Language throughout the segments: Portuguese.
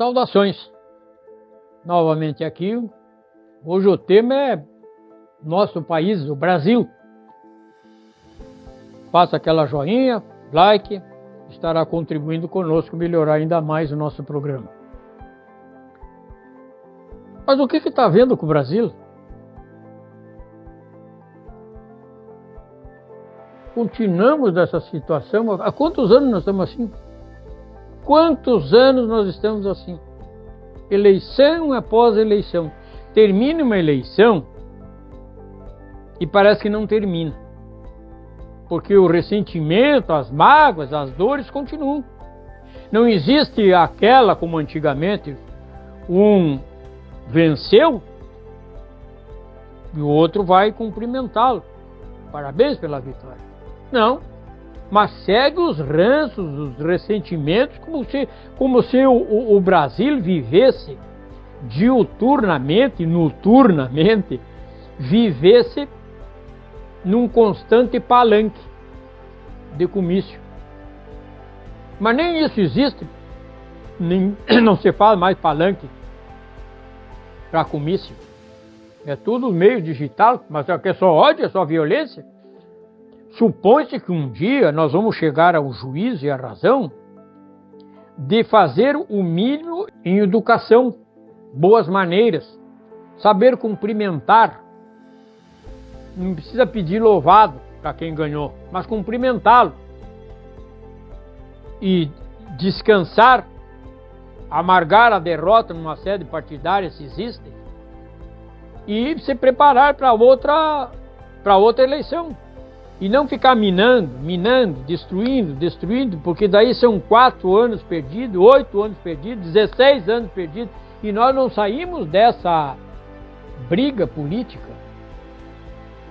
Saudações, novamente aqui. Hoje o tema é nosso país, o Brasil. Faça aquela joinha, like, estará contribuindo conosco melhorar ainda mais o nosso programa. Mas o que está havendo com o Brasil? Continuamos nessa situação. Há quantos anos nós estamos assim? Quantos anos nós estamos assim? Eleição após eleição. Termina uma eleição e parece que não termina. Porque o ressentimento, as mágoas, as dores continuam. Não existe aquela, como antigamente, um venceu e o outro vai cumprimentá-lo. Parabéns pela vitória. Não. Mas segue os ranços, os ressentimentos, como se o Brasil vivesse diuturnamente, noturnamente, vivesse num constante palanque de comício. Mas nem isso existe, não se fala mais palanque para comício. É tudo meio digital, mas é só ódio, é só violência. Supõe-se que um dia nós vamos chegar ao juízo e à razão de fazer o mínimo em educação, boas maneiras, saber cumprimentar. Não precisa pedir louvado para quem ganhou, mas cumprimentá-lo. E descansar, amargar a derrota numa sede partidária, se existe, e se preparar para outra eleição. E não ficar minando, destruindo, porque daí são 4 anos perdidos, 8 anos perdidos, 16 anos perdidos, e nós não saímos dessa briga política.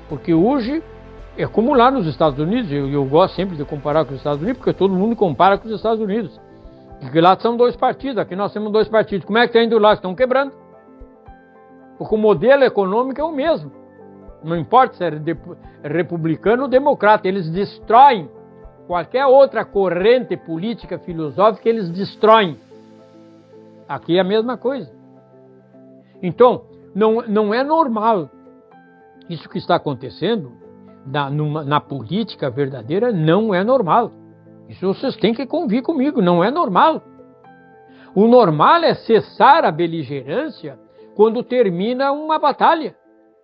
Porque hoje é como lá nos Estados Unidos, eu gosto sempre de comparar com os Estados Unidos, porque todo mundo compara com os Estados Unidos. Porque lá são 2 partidos, aqui nós temos 2 partidos. Como é que está indo lá? Estão quebrando. Porque o modelo econômico é o mesmo. Não importa se é republicano ou democrata, eles destroem qualquer outra corrente política, filosófica, eles destroem. Aqui é a mesma coisa. Então, não é normal. Isso que está acontecendo na política verdadeira não é normal. Isso vocês têm que convir comigo, não é normal. O normal é cessar a beligerância quando termina uma batalha.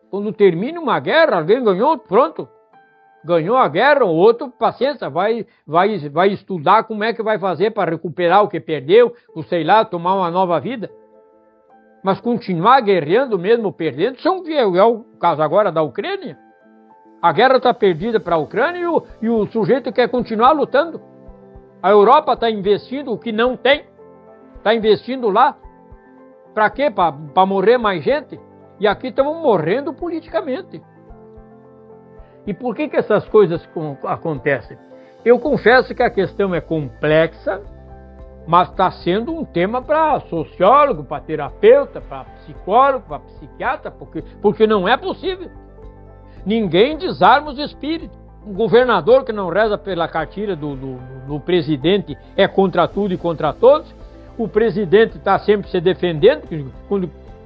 Quando termina uma guerra, alguém ganhou, pronto. Ganhou a guerra, o outro, paciência, vai estudar como é que vai fazer para recuperar o que perdeu, ou sei lá, tomar uma nova vida. Mas continuar guerreando mesmo perdendo, é o caso agora da Ucrânia. A guerra está perdida para a Ucrânia e o sujeito quer continuar lutando. A Europa está investindo o que não tem. Está investindo lá. Para quê? Para morrer mais gente? E aqui estamos morrendo politicamente. E por que essas coisas acontecem? Eu confesso que a questão é complexa, mas está sendo um tema para sociólogo, para terapeuta, para psicólogo, para psiquiatra, porque não é possível. Ninguém desarma os espíritos. Um governador que não reza pela cartilha do presidente é contra tudo e contra todos. O presidente está sempre se defendendo,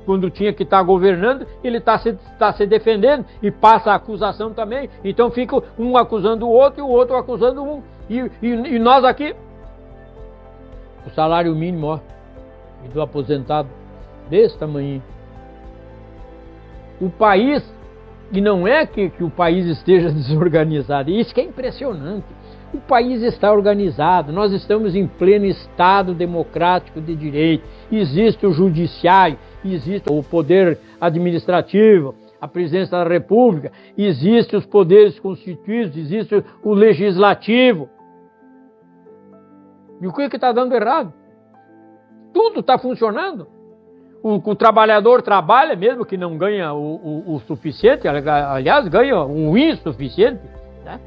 quando tinha que estar governando, ele está se defendendo e passa a acusação também. Então fica um acusando o outro e o outro acusando um. E nós aqui, o salário mínimo, ó, e do aposentado, desse tamanho. O país, e não é que o país esteja desorganizado, isso que é impressionante. O país está organizado, nós estamos em pleno Estado democrático de direito, existe o judiciário, existe o poder administrativo, a presidência da República, existe os poderes constituídos, existe o legislativo. E o que está dando errado? Tudo está funcionando. O trabalhador trabalha, mesmo que não ganha o suficiente, aliás, ganha o insuficiente, né?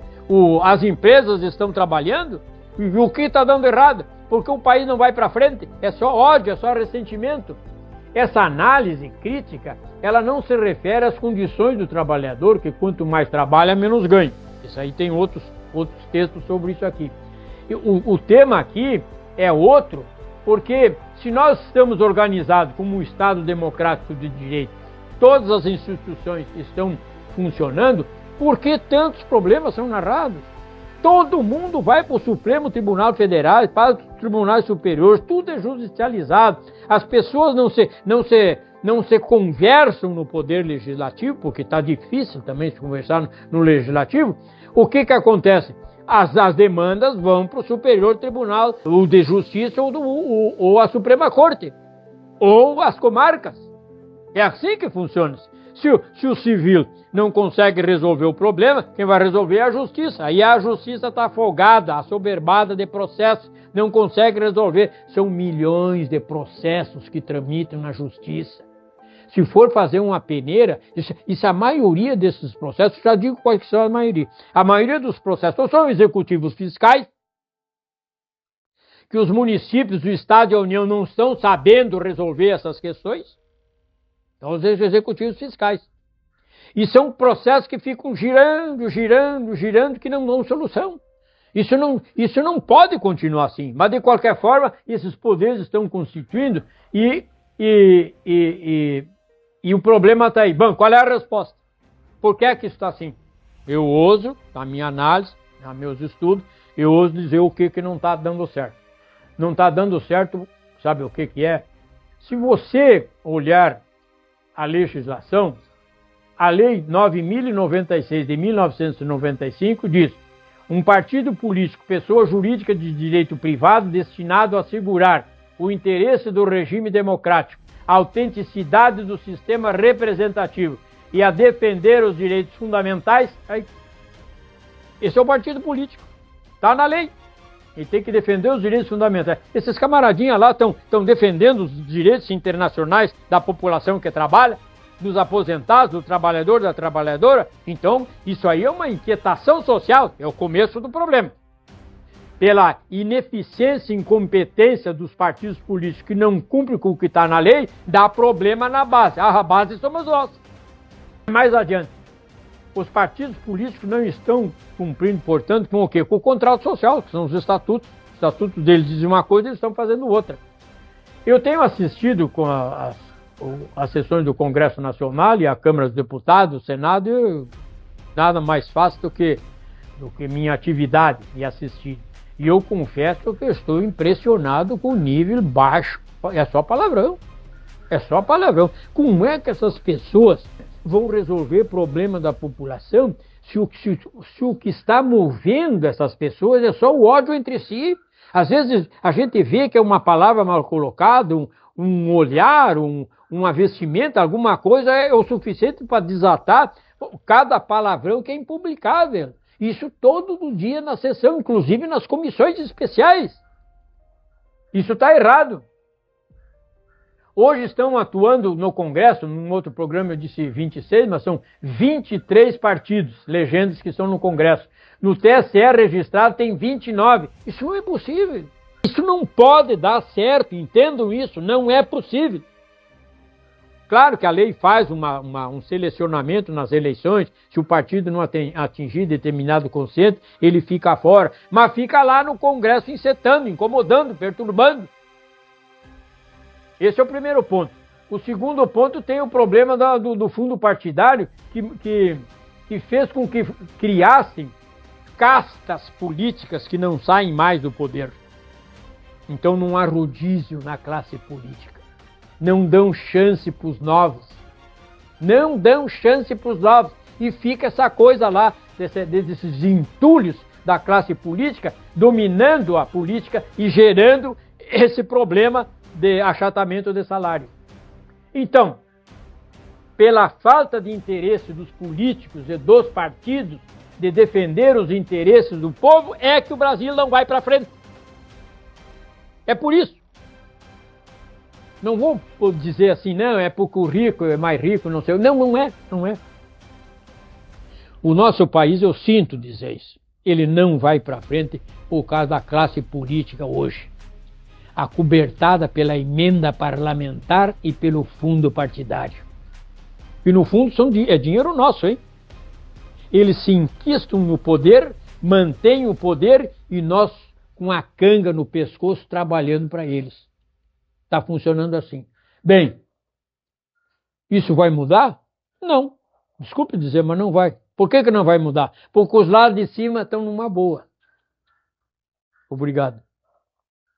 As empresas estão trabalhando, e o que está dando errado? Porque o país não vai para frente, é só ódio, é só ressentimento. Essa análise crítica, ela não se refere às condições do trabalhador, que quanto mais trabalha, menos ganha. Isso aí tem outros textos sobre isso aqui. O tema aqui é outro, Porque se nós estamos organizados como um Estado democrático de direito, todas as instituições estão funcionando, por que tantos problemas são narrados? Todo mundo vai para o Supremo Tribunal Federal, para os tribunais superiores, tudo é judicializado. As pessoas não se conversam no Poder Legislativo, porque está difícil também se conversar no Legislativo. O que acontece? As demandas vão para o Superior Tribunal, o de Justiça ou a Suprema Corte, ou as comarcas. É assim que funciona. Se o civil não consegue resolver o problema, quem vai resolver é a Justiça. Aí a Justiça está afogada, assoberbada de processos, não consegue resolver. São milhões de processos que tramitam na Justiça. Se for fazer uma peneira, isso a maioria desses processos, já digo quais são a maioria. A maioria dos processos são executivos fiscais, que os municípios, o Estado e a União não estão sabendo resolver essas questões. Então, os executivos fiscais. E são processos que ficam girando, que não dão solução. Isso não pode continuar assim. Mas, de qualquer forma, esses poderes estão constituindo e o problema está aí. Bom, qual é a resposta? Por que isso está assim? Eu ouso, na minha análise, nos meus estudos, eu ouso dizer o que não está dando certo. Não está dando certo, sabe o que é? Se você olhar a legislação, a Lei 9.096 de 1995 diz: um partido político, pessoa jurídica de direito privado destinado a assegurar o interesse do regime democrático, a autenticidade do sistema representativo e a defender os direitos fundamentais. Esse é o partido político. Está na lei. E tem que defender os direitos fundamentais. Esses camaradinhas lá estão defendendo os direitos internacionais da população que trabalha, dos aposentados, do trabalhador, da trabalhadora. Então, isso aí é uma inquietação social. É o começo do problema. Pela ineficiência e incompetência dos partidos políticos que não cumprem com o que está na lei, dá problema na base. A base somos nós. Mais adiante, os partidos políticos não estão cumprindo, portanto, com o quê? Com o contrato social, que são os estatutos. Os estatutos deles dizem uma coisa e eles estão fazendo outra. Eu tenho assistido com as sessões do Congresso Nacional e a Câmara dos Deputados, o Senado, nada mais fácil do que minha atividade e assistir. E eu confesso que eu estou impressionado com o nível baixo. É só palavrão. É só palavrão. Como é que essas pessoas vão resolver problema da população se o que está movendo essas pessoas é só o ódio entre si? Às vezes a gente vê que é uma palavra mal colocada, um olhar, uma vestimenta, alguma coisa é o suficiente para desatar cada palavrão que é impublicável. Isso todo dia na sessão, inclusive nas comissões especiais. Isso está errado. Hoje estão atuando no Congresso, num outro programa eu disse 26, mas são 23 partidos, legendas que estão no Congresso. No TSE registrado tem 29. Isso não é possível. Isso não pode dar certo, entendam isso, não é possível. Claro que a lei faz um selecionamento nas eleições, se o partido não atingir determinado consenso, ele fica fora, mas fica lá no Congresso incitando, incomodando, perturbando. Esse é o primeiro ponto. O segundo ponto tem o problema do fundo partidário que fez com que criassem castas políticas que não saem mais do poder. Então não há rodízio na classe política. Não dão chance para os novos. Não dão chance para os novos. E fica essa coisa lá, desses entulhos da classe política, dominando a política e gerando esse problema de achatamento de salário. Então, pela falta de interesse dos políticos e dos partidos de defender os interesses do povo, é que o Brasil não vai para frente. É por isso. Não vou dizer assim, não, é porque o rico é mais rico, não sei. Não, não é. O nosso país, eu sinto dizer isso, ele não vai para frente por causa da classe política hoje, acobertada pela emenda parlamentar e pelo fundo partidário. E no fundo é dinheiro nosso, hein? Eles se enquistam no poder, mantêm o poder e nós com a canga no pescoço trabalhando para eles. Está funcionando assim. Bem, isso vai mudar? Não. Desculpe dizer, mas não vai. Por que não vai mudar? Porque os lados de cima estão numa boa. Obrigado.